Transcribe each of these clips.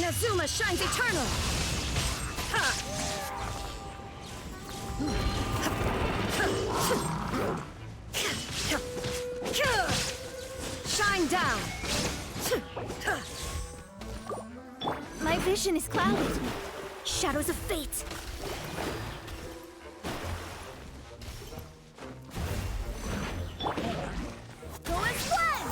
Inazuma shines eternal! Ha! Shine down! My vision is clouded. Shadows of fate. Go and blend!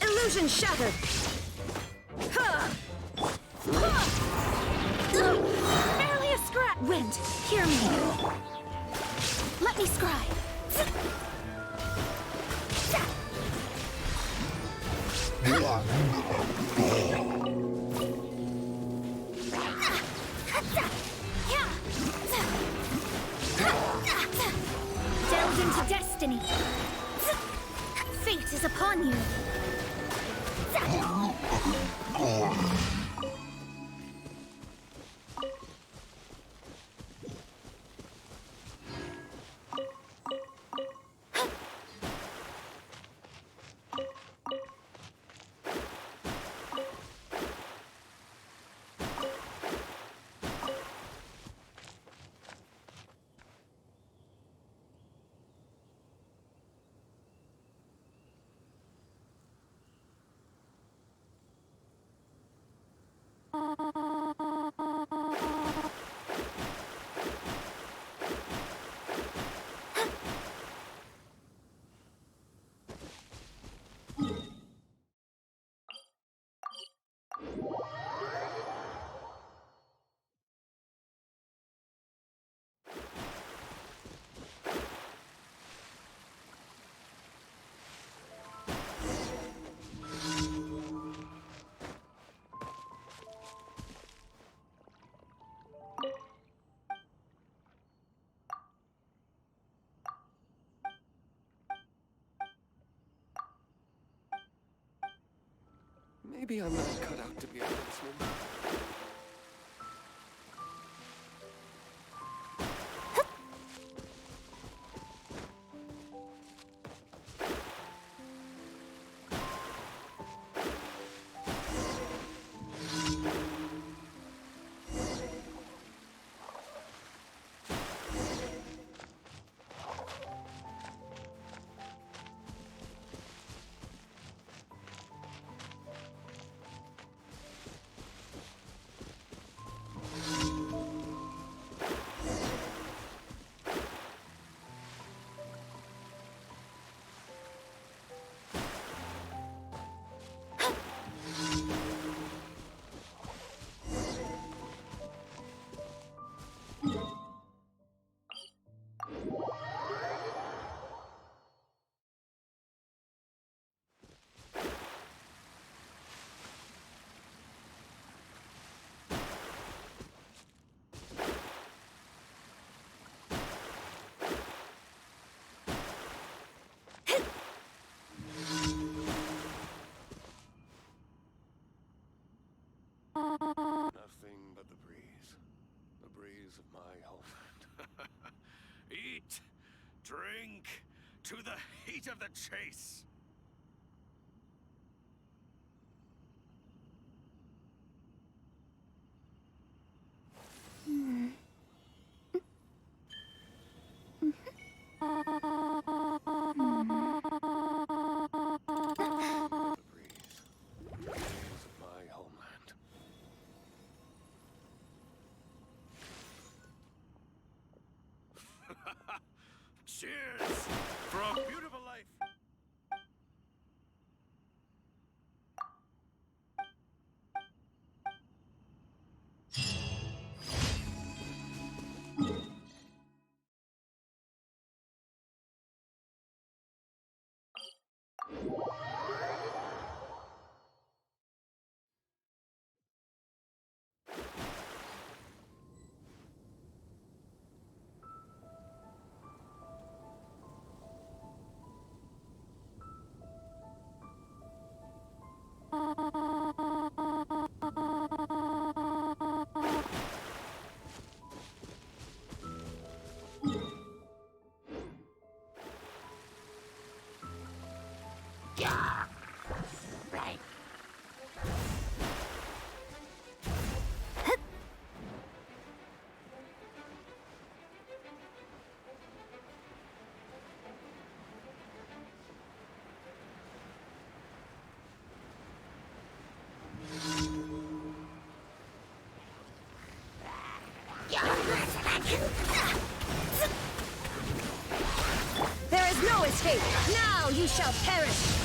Illusion shattered! Barely a scratch! Wind, hear me. Let me scry. Delve into destiny. Fate is upon you. Maybe I'm not cut out to be a huntsman. Nothing but the breeze of my homeland. Eat, drink, to the heat of the chase. The breeze of my homeland. Cheers for a beautiful life. escape! Now you shall perish!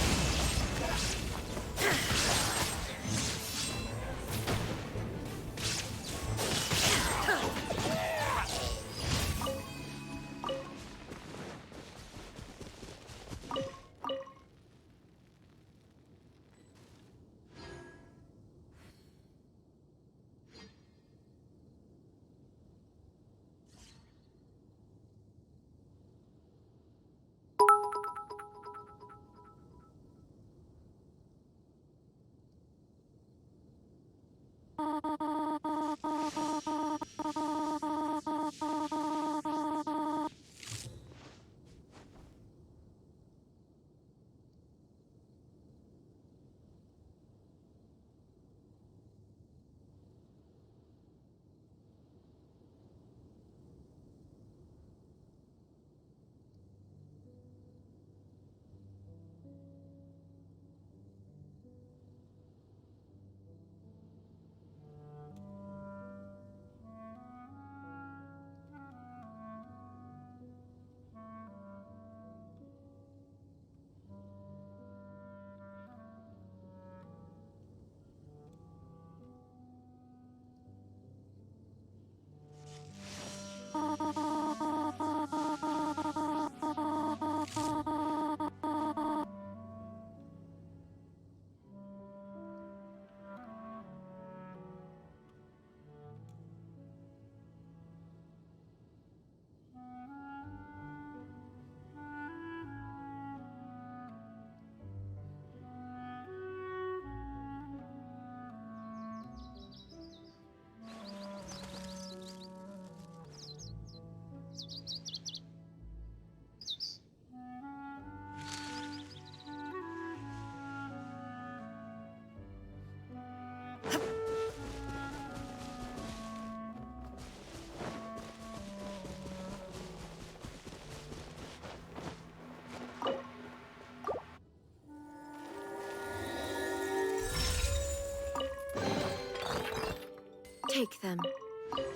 Take them.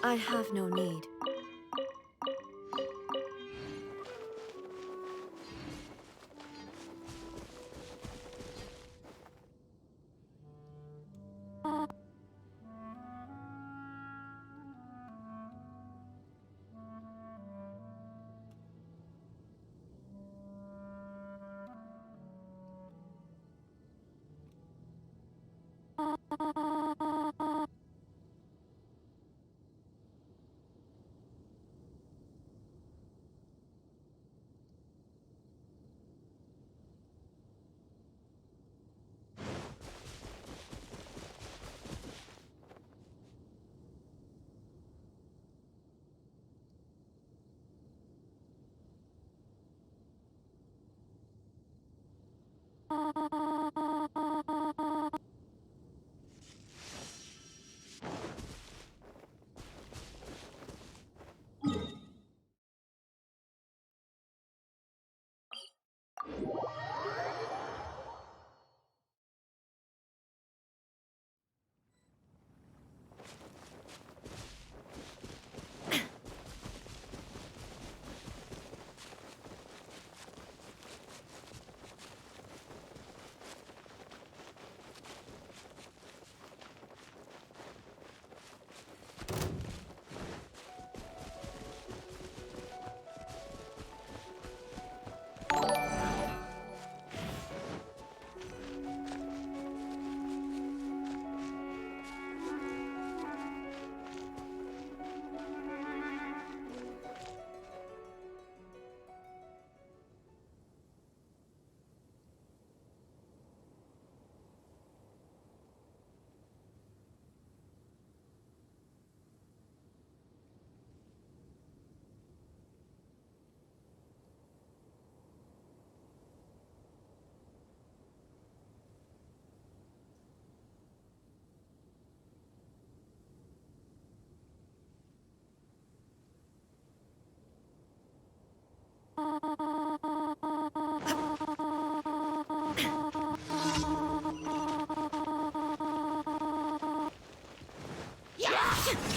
I have no need.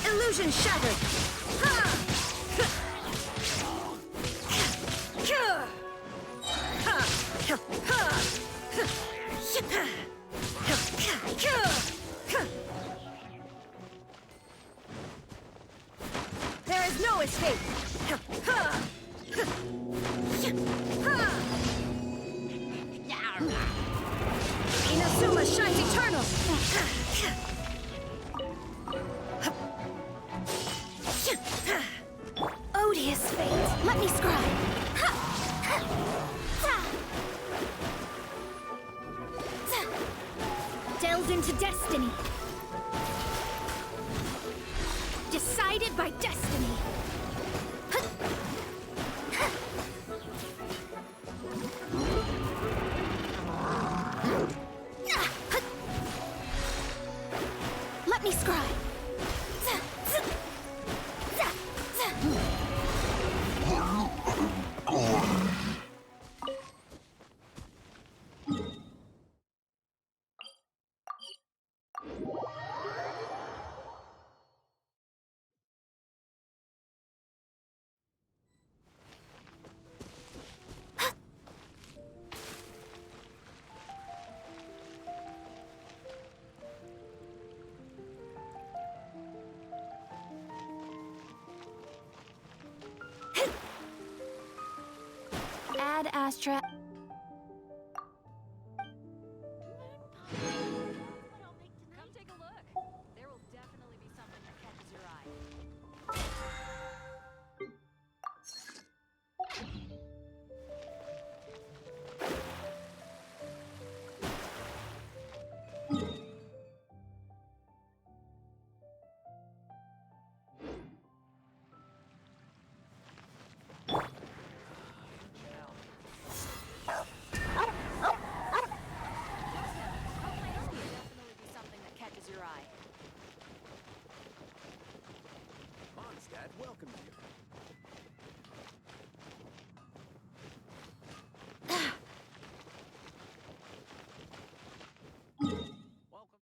Illusion shattered! Ha! sealed into destiny. Decided by destiny. Let me scribe. Ad Astra. Come take a look. There will definitely be something that catches your eye. Definitely be something that catches your eye. Mondstadt welcomes you. Welcome.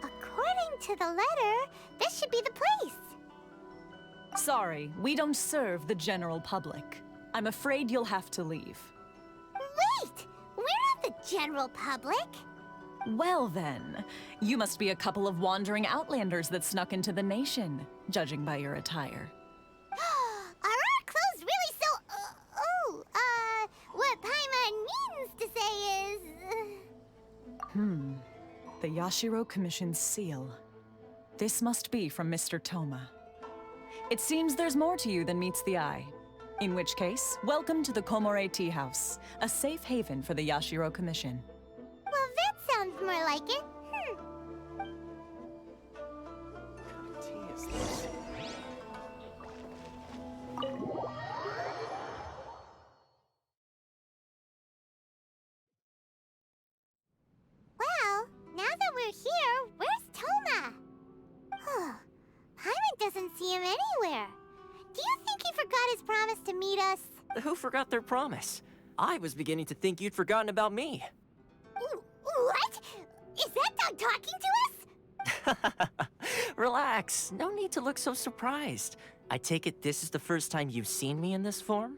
According to the letter, this should be the place. Sorry, we don't serve the general public. I'm afraid you'll have to leave. Wait! We're not the general public. Well then, you must be a couple of wandering outlanders that snuck into the nation, judging by your attire. Are our clothes really so... what Paimon means to say is... The Yashiro Commission's seal. This must be from Mr. Toma. It seems there's more to you than meets the eye. In which case, welcome to the Komore Tea House, a safe haven for the Yashiro Commission. Well, that sounds more like it. Tea is this. Well, now that we're here, where's Toma? Paimon doesn't see him anywhere. Do you think he forgot his promise to meet us? Who forgot their promise? I was beginning to think you'd forgotten about me. What? Is that dog talking to us? Relax, no need to look so surprised. I take it this is the first time you've seen me in this form?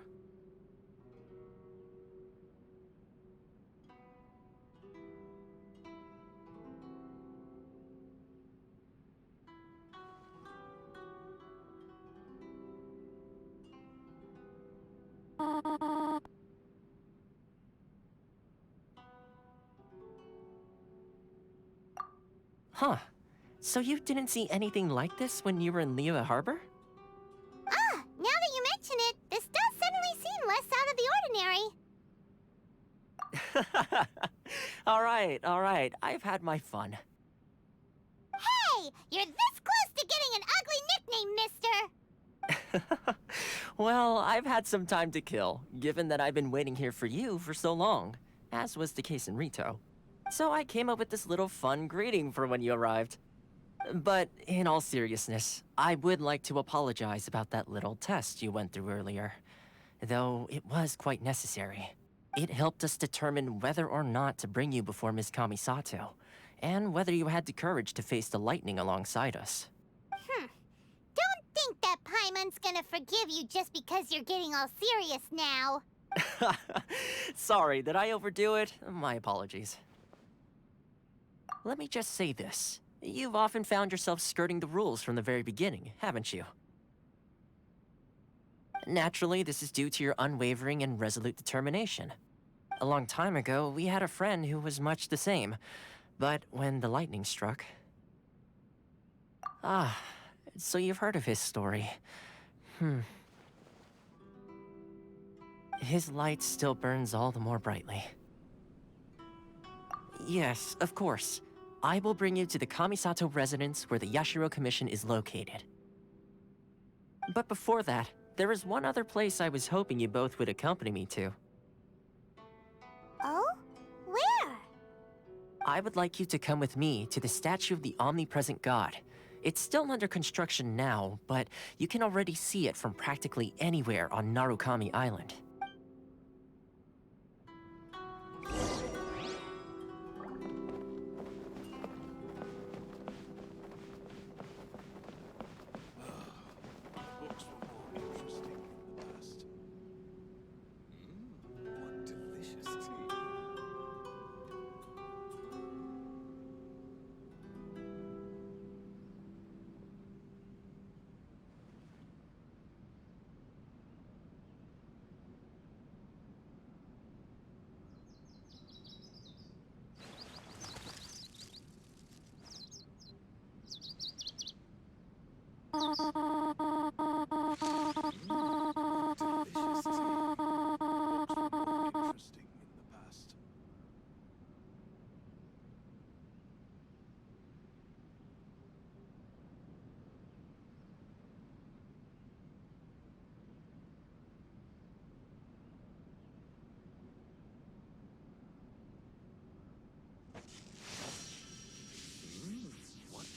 Huh. So you didn't see anything like this when you were in Liyue Harbor? Ah, now that you mention it, this does suddenly seem less out of the ordinary. All right. I've had my fun. Hey, you're this close to getting an ugly nickname, mister! Well, I've had some time to kill, given that I've been waiting here for you for so long, as was the case in Rito. So I came up with this little fun greeting for when you arrived. But in all seriousness, I would like to apologize about that little test you went through earlier. Though it was quite necessary. It helped us determine whether or not to bring you before Miss Kamisato, and whether you had the courage to face the lightning alongside us. Don't think that Paimon's gonna forgive you just because you're getting all serious now. Sorry, did I overdo it? My apologies. Let me just say this. You've often found yourself skirting the rules from the very beginning, haven't you? Naturally, this is due to your unwavering and resolute determination. A long time ago, we had a friend who was much the same, but when the lightning struck... Ah, so you've heard of his story. His light still burns all the more brightly. Yes, of course. I will bring you to the Kamisato residence where the Yashiro Commission is located. But before that, there is one other place I was hoping you both would accompany me to. Oh? Where? I would like you to come with me to the statue of the omnipresent god. It's still under construction now, but you can already see it from practically anywhere on Narukami Island. Books were more interesting in the past. What delicious tea.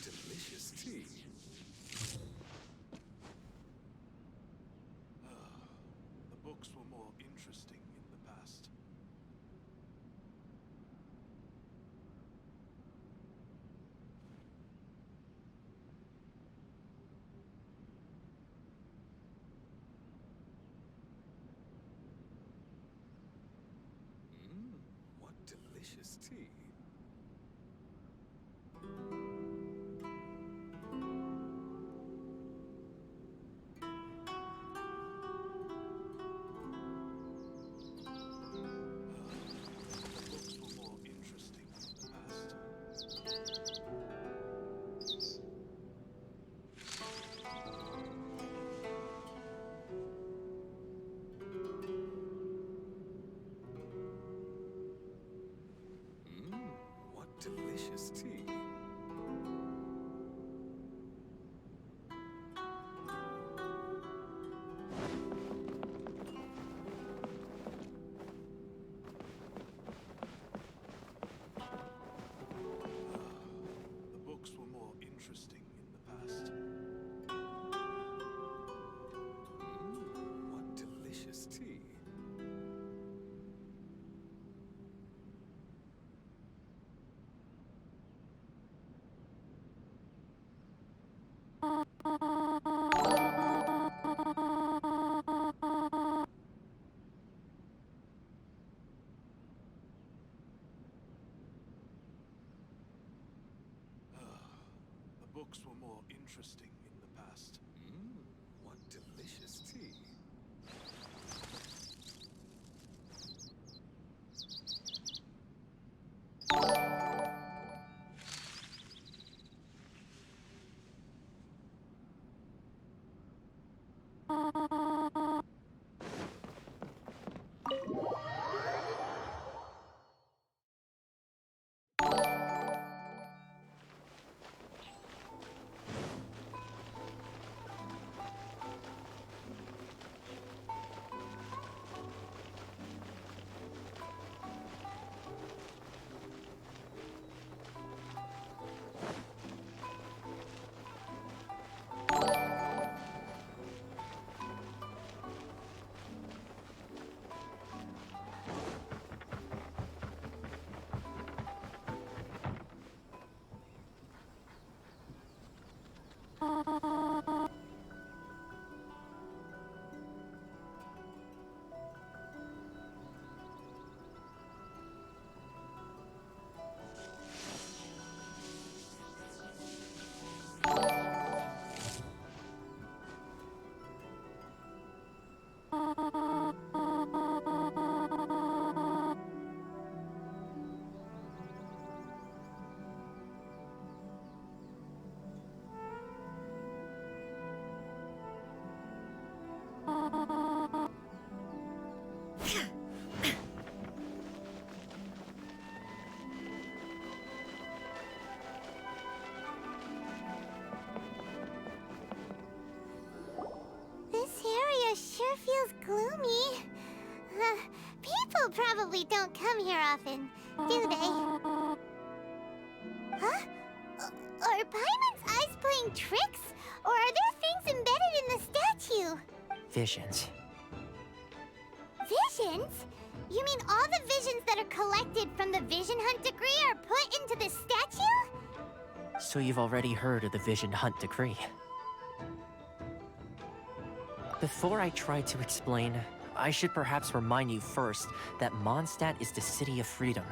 Delicious tea. Books were more interesting in the past. What delicious tea. The books were more interesting in the past. What delicious tea. The books were more interesting in the past. What delicious tea. The books were more interesting in the past. What delicious tea. The books were more interesting in the past. What delicious tea. This area sure feels gloomy. People probably don't come here often, do they? Huh? Are Paimon's eyes playing tricks? Or are there things embedded in the statue? Visions. Visions? You mean all the visions that are collected from the Vision Hunt decree are put into the statue? So you've already heard of the Vision Hunt decree. Before I try to explain, I should perhaps remind you first that Mondstadt is the city of freedom,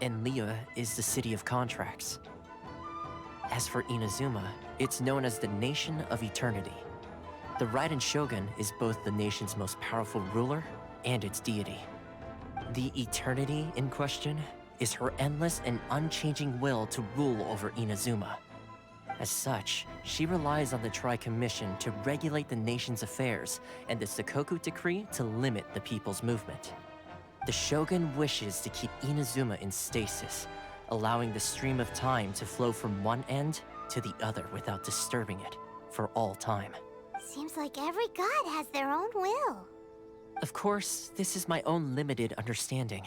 and Liyue is the city of contracts. As for Inazuma, it's known as the Nation of Eternity. The Raiden Shogun is both the nation's most powerful ruler and its deity. The Eternity in question is her endless and unchanging will to rule over Inazuma. As such, she relies on the Tri-Commission to regulate the nation's affairs and the Sakoku Decree to limit the people's movement. The Shogun wishes to keep Inazuma in stasis, allowing the stream of time to flow from one end to the other without disturbing it for all time. Seems like every god has their own will. Of course, this is my own limited understanding.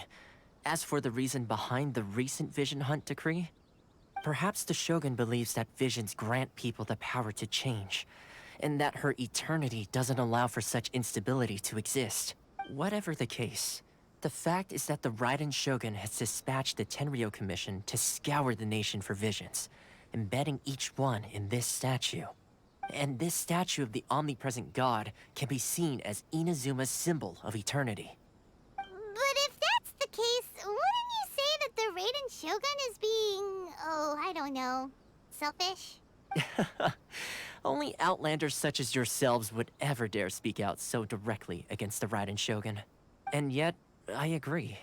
As for the reason behind the recent Vision Hunt decree, perhaps the Shogun believes that visions grant people the power to change, and that her eternity doesn't allow for such instability to exist. Whatever the case, the fact is that the Raiden Shogun has dispatched the Tenryou Commission to scour the nation for visions, embedding each one in this statue. And this statue of the omnipresent god can be seen as Inazuma's symbol of eternity. But if that's the case, wouldn't you say that the Raiden Shogun is being, oh, I don't know, selfish? Only outlanders such as yourselves would ever dare speak out so directly against the Raiden Shogun. And yet, I agree.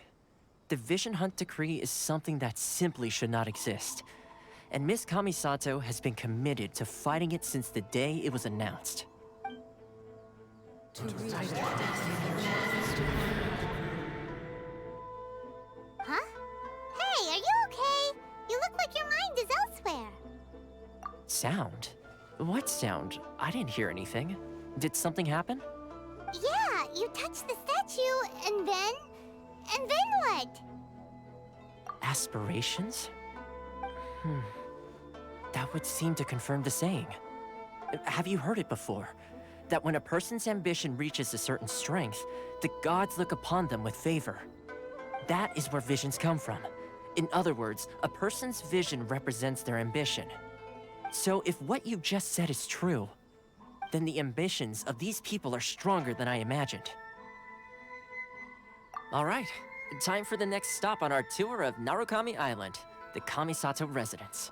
The Vision Hunt decree is something that simply should not exist. And Miss Kamisato has been committed to fighting it since the day it was announced. Huh? Hey, are you okay? You look like your mind is elsewhere. Sound? What sound? I didn't hear anything. Did something happen? Yeah, you touched the statue, and then what? Aspirations? That would seem to confirm the saying. Have you heard it before? That when a person's ambition reaches a certain strength, the gods look upon them with favor. That is where visions come from. In other words, a person's vision represents their ambition. So if what you just said is true, then the ambitions of these people are stronger than I imagined. All right, time for the next stop on our tour of Narukami Island, the Kamisato residence.